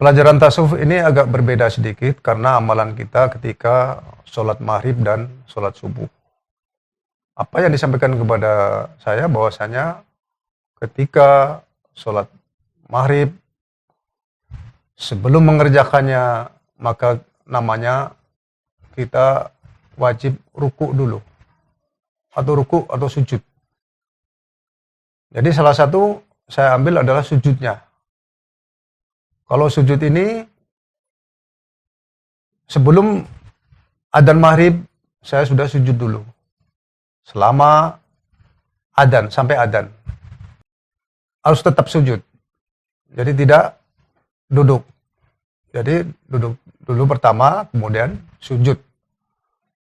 Pelajaran tasawuf ini agak berbeda sedikit karena amalan kita ketika sholat maghrib dan sholat subuh. Apa yang disampaikan kepada saya bahwasanya ketika sholat maghrib sebelum mengerjakannya maka namanya kita wajib ruku dulu atau ruku atau sujud. Jadi salah satu saya ambil adalah sujudnya. Kalau sujud ini sebelum adzan maghrib saya sudah sujud dulu. Selama adzan sampai adzan. Harus tetap sujud. Jadi tidak duduk. Jadi duduk dulu pertama, kemudian sujud.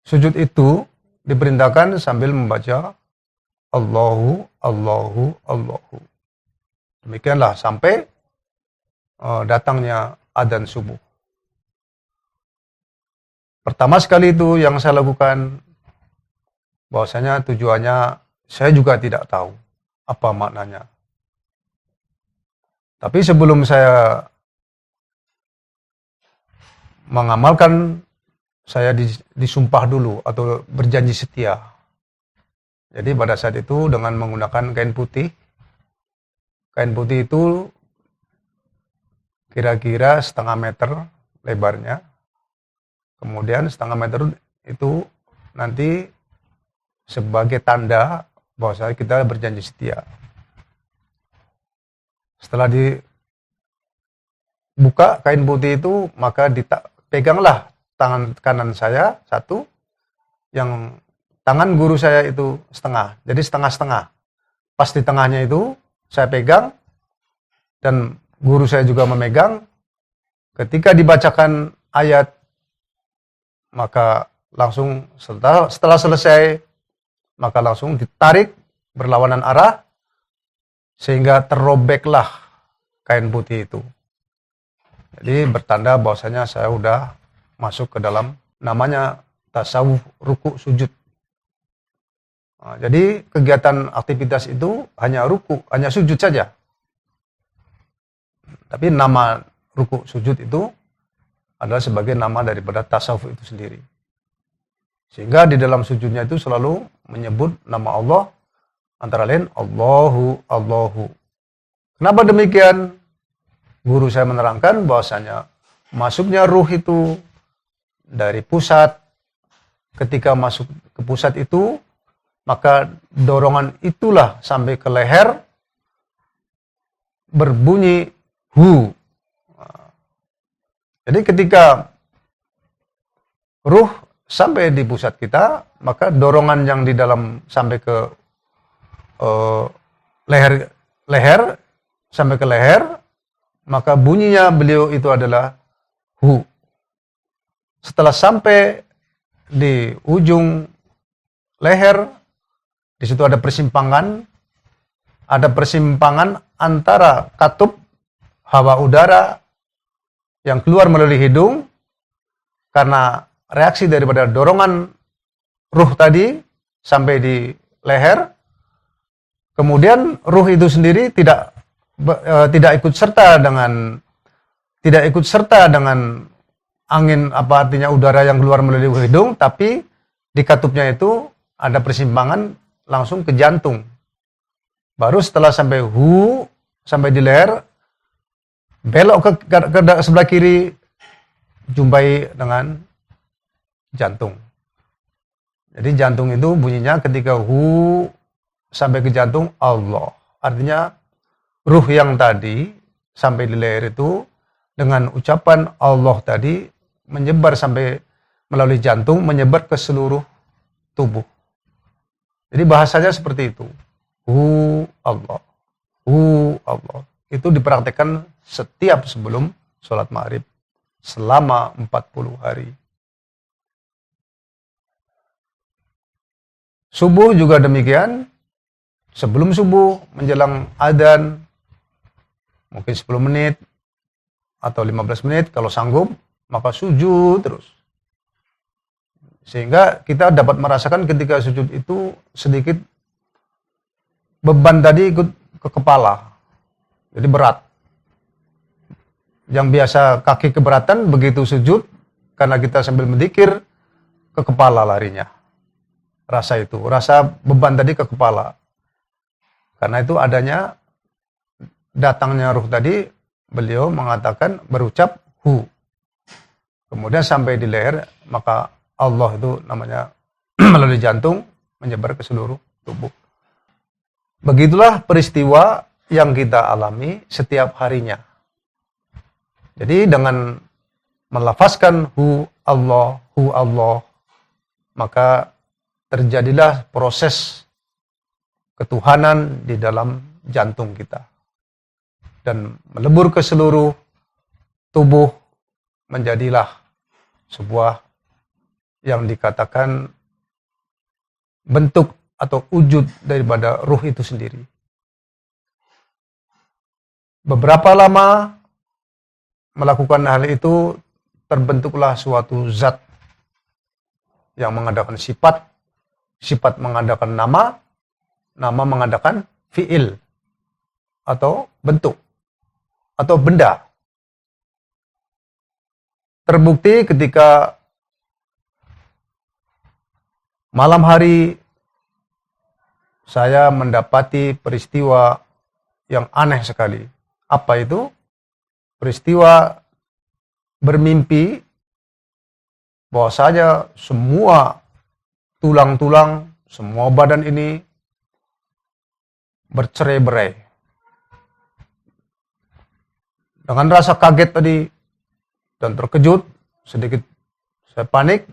Sujud itu diperintahkan sambil membaca Allahu, Allahu, Allahu. Demikianlah sampai datangnya adzan subuh. Pertama sekali itu yang saya lakukan, bahwasanya tujuannya saya juga tidak tahu apa maknanya. Tapi sebelum saya mengamalkan, saya disumpah dulu atau berjanji setia. Jadi pada saat itu dengan menggunakan kain putih itu kira-kira setengah meter lebarnya. Kemudian setengah meter itu nanti sebagai tanda bahwa kita berjanji setia. Setelah dibuka kain putih itu, maka peganglah tangan kanan saya satu, yang tangan guru saya itu setengah. Jadi setengah-setengah. Pas di tengahnya itu saya pegang dan guru saya juga memegang. Ketika dibacakan ayat, maka langsung setelah selesai, maka langsung ditarik berlawanan arah, sehingga terrobeklah kain putih itu. Jadi bertanda bahwasanya saya sudah masuk ke dalam namanya tasawuf ruku sujud. Nah, jadi kegiatan aktivitas itu hanya ruku, hanya sujud saja. Tapi nama ruku sujud itu adalah sebagai nama daripada tasawuf itu sendiri. Sehingga di dalam sujudnya itu selalu menyebut nama Allah, antara lain Allahu, Allahu. Kenapa demikian? Guru saya menerangkan bahwasanya masuknya ruh itu dari pusat. Ketika masuk ke pusat itu, maka dorongan itulah sampai ke leher berbunyi hu. Jadi ketika ruh sampai di pusat kita, maka dorongan yang di dalam sampai ke leher sampai ke leher, maka bunyinya beliau itu adalah hu. Setelah sampai di ujung leher, di situ ada persimpangan antara katup hawa udara yang keluar melalui hidung karena reaksi daripada dorongan ruh tadi sampai di leher. Kemudian ruh itu sendiri tidak ikut serta dengan angin, apa artinya udara yang keluar melalui hidung, tapi di katupnya itu ada persimpangan langsung ke jantung. Baru setelah sampai sampai di leher, belok ke sebelah kiri, jumpai dengan jantung. Jadi jantung itu bunyinya ketika sampai ke jantung Allah. Artinya ruh yang tadi sampai di leher itu dengan ucapan Allah tadi menyebar sampai melalui jantung, menyebar ke seluruh tubuh. Jadi bahasanya seperti itu. Allah. Allah. Itu dipraktekkan setiap sebelum sholat maghrib selama 40 hari. Subuh juga demikian. Sebelum subuh menjelang adzan mungkin 10 menit atau 15 menit kalau sanggup, maka sujud terus. Sehingga kita dapat merasakan ketika sujud itu sedikit beban tadi ikut ke kepala. Jadi berat. Yang biasa kaki keberatan begitu sujud, karena kita sambil mendikir, ke kepala larinya. Rasa beban tadi ke kepala. Karena itu adanya datangnya ruh tadi, beliau mengatakan, berucap hu. Kemudian sampai di leher, maka Allah itu namanya melalui jantung menyebar ke seluruh tubuh. Begitulah peristiwa yang kita alami setiap harinya. Jadi dengan melafazkan hu Allah, maka terjadilah proses ketuhanan di dalam jantung kita. Dan melebur ke seluruh tubuh, menjadilah sebuah yang dikatakan bentuk atau wujud daripada ruh itu sendiri. Beberapa lama melakukan hal itu, terbentuklah suatu zat yang mengadakan sifat, sifat mengadakan nama, nama mengadakan fi'il atau bentuk atau benda. Terbukti ketika malam hari saya mendapati peristiwa yang aneh sekali. Apa itu? Peristiwa bermimpi bahwasanya semua tulang-tulang, semua badan ini bercerai-berai. Dengan rasa kaget tadi dan terkejut, sedikit saya panik,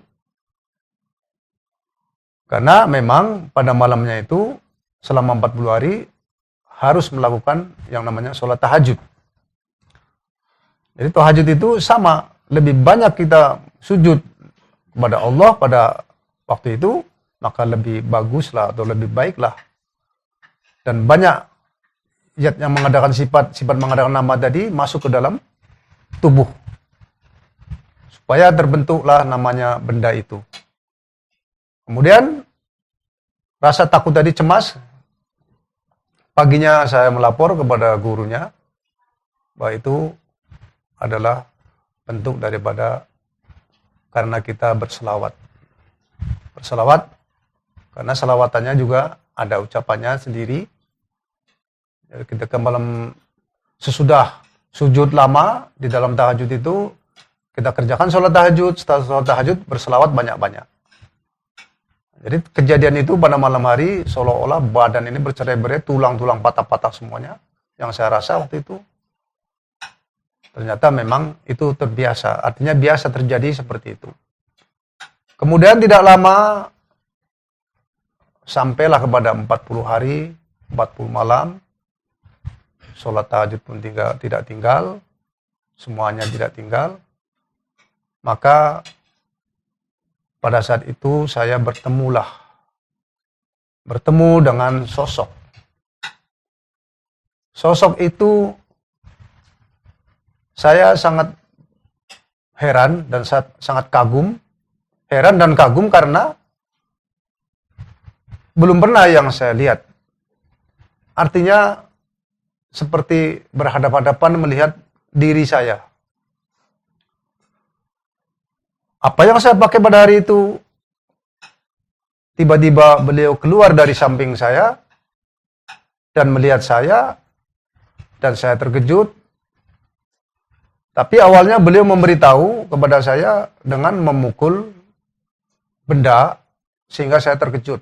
karena memang pada malamnya itu selama 40 hari harus melakukan yang namanya sholat tahajud. Jadi tahajud itu sama, lebih banyak kita sujud kepada Allah pada waktu itu, maka lebih baguslah atau lebih baiklah. Dan banyak zat yang mengadakan sifat mengadakan nama tadi masuk ke dalam tubuh. Supaya terbentuklah namanya benda itu. Kemudian rasa takut tadi cemas. Paginya saya melapor kepada gurunya bahwa itu adalah bentuk daripada karena kita berselawat. Berselawat karena selawatannya juga ada ucapannya sendiri. Jadi ketika malam sesudah sujud lama di dalam tahajud itu kita kerjakan sholat tahajud, setelah sholat tahajud berselawat banyak-banyak. Jadi kejadian itu pada malam hari seolah-olah badan ini bercerai-berai, tulang-tulang patah-patah semuanya. Yang saya rasa waktu itu ternyata memang itu terbiasa, artinya biasa terjadi seperti itu. Kemudian tidak lama sampailah kepada 40 hari, 40 malam, sholat tahajud pun tidak tinggal, semuanya tidak tinggal. Maka pada saat itu saya bertemu dengan sosok. Sosok itu saya sangat heran dan sangat kagum. Heran dan kagum karena belum pernah yang saya lihat. Artinya seperti berhadapan-hadapan melihat diri saya. Apa yang saya pakai pada hari itu, tiba-tiba beliau keluar dari samping saya dan melihat saya, dan saya terkejut. Tapi awalnya beliau memberitahu kepada saya dengan memukul benda sehingga saya terkejut.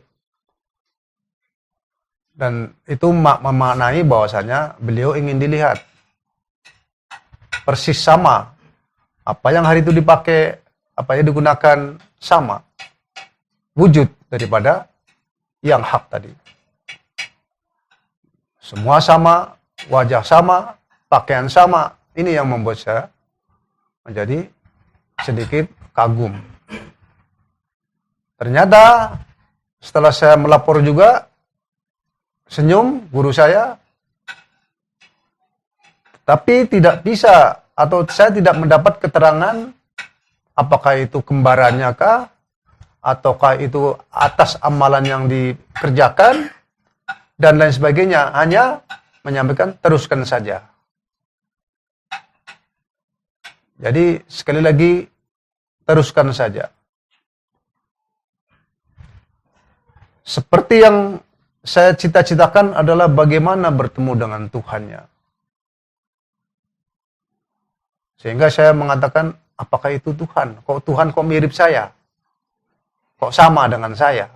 Dan itu memaknai bahwasanya beliau ingin dilihat. Persis sama. Apa yang hari itu dipakai, apa yang digunakan sama. Wujud daripada yang hak tadi. Semua sama, wajah sama, pakaian sama. Ini yang membuat saya menjadi sedikit kagum. Ternyata setelah saya melapor juga, senyum guru saya, tapi tidak bisa atau saya tidak mendapat keterangan apakah itu kembarannya kah, ataukah itu atas amalan yang dikerjakan, dan lain sebagainya. Hanya menyampaikan teruskan saja. Jadi sekali lagi, teruskan saja. Seperti yang saya cita-citakan adalah bagaimana bertemu dengan Tuhannya. Sehingga saya mengatakan, apakah itu Tuhan? Tuhan kok mirip saya? Kok sama dengan saya?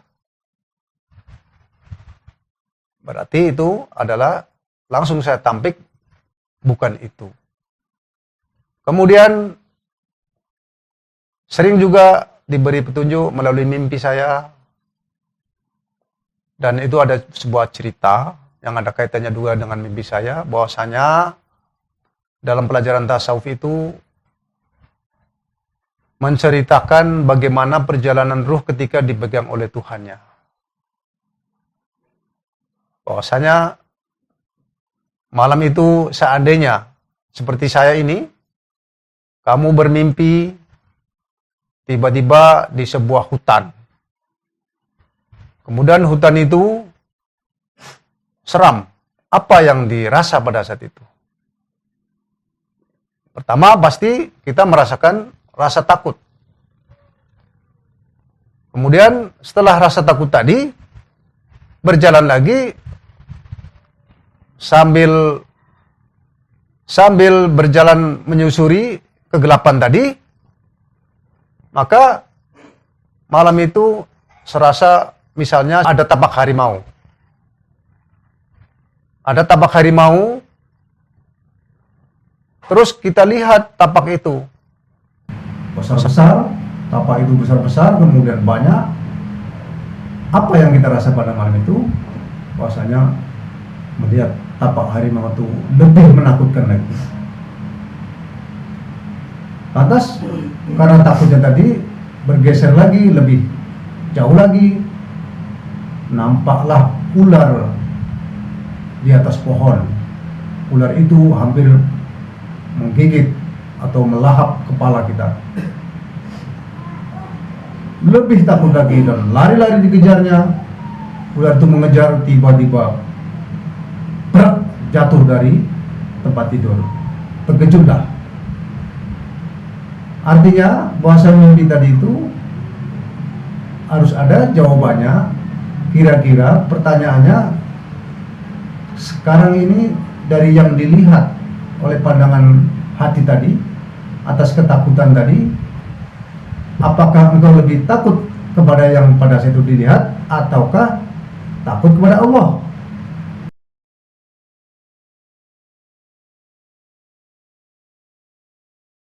Berarti itu adalah, langsung saya tampik, bukan itu. Kemudian, sering juga diberi petunjuk melalui mimpi saya. Dan itu ada sebuah cerita yang ada kaitannya juga dengan mimpi saya, bahwasanya dalam pelajaran tasawuf itu menceritakan bagaimana perjalanan ruh ketika dipegang oleh Tuhannya. Bahwasanya malam itu seandainya seperti saya ini, kamu bermimpi tiba-tiba di sebuah hutan. Kemudian hutan itu seram. Apa yang dirasa pada saat itu? Pertama, pasti kita merasakan rasa takut. Kemudian setelah rasa takut tadi, berjalan lagi sambil berjalan menyusuri kegelapan tadi, maka malam itu serasa misalnya ada tapak harimau. Ada tapak harimau, terus kita lihat tapak itu. Besar-besar, tapak itu besar-besar, kemudian banyak. Apa yang kita rasa pada malam itu? Bahwasanya melihat tapak harimau itu lebih menakutkan lagi. Lantas, karena takutnya tadi, bergeser lagi, lebih jauh lagi. Nampaklah ular di atas pohon. Ular itu hampir menggigit atau melahap kepala kita. Lebih takut lagi dan lari-lari dikejarnya. Ular itu mengejar, tiba-tiba berat jatuh dari tempat tidur. Terkejutlah. Artinya bahasa mimpi tadi itu harus ada jawabannya. Kira-kira pertanyaannya sekarang ini dari yang dilihat oleh pandangan hati tadi atas ketakutan tadi, apakah engkau lebih takut kepada yang pada saat itu dilihat ataukah takut kepada Allah?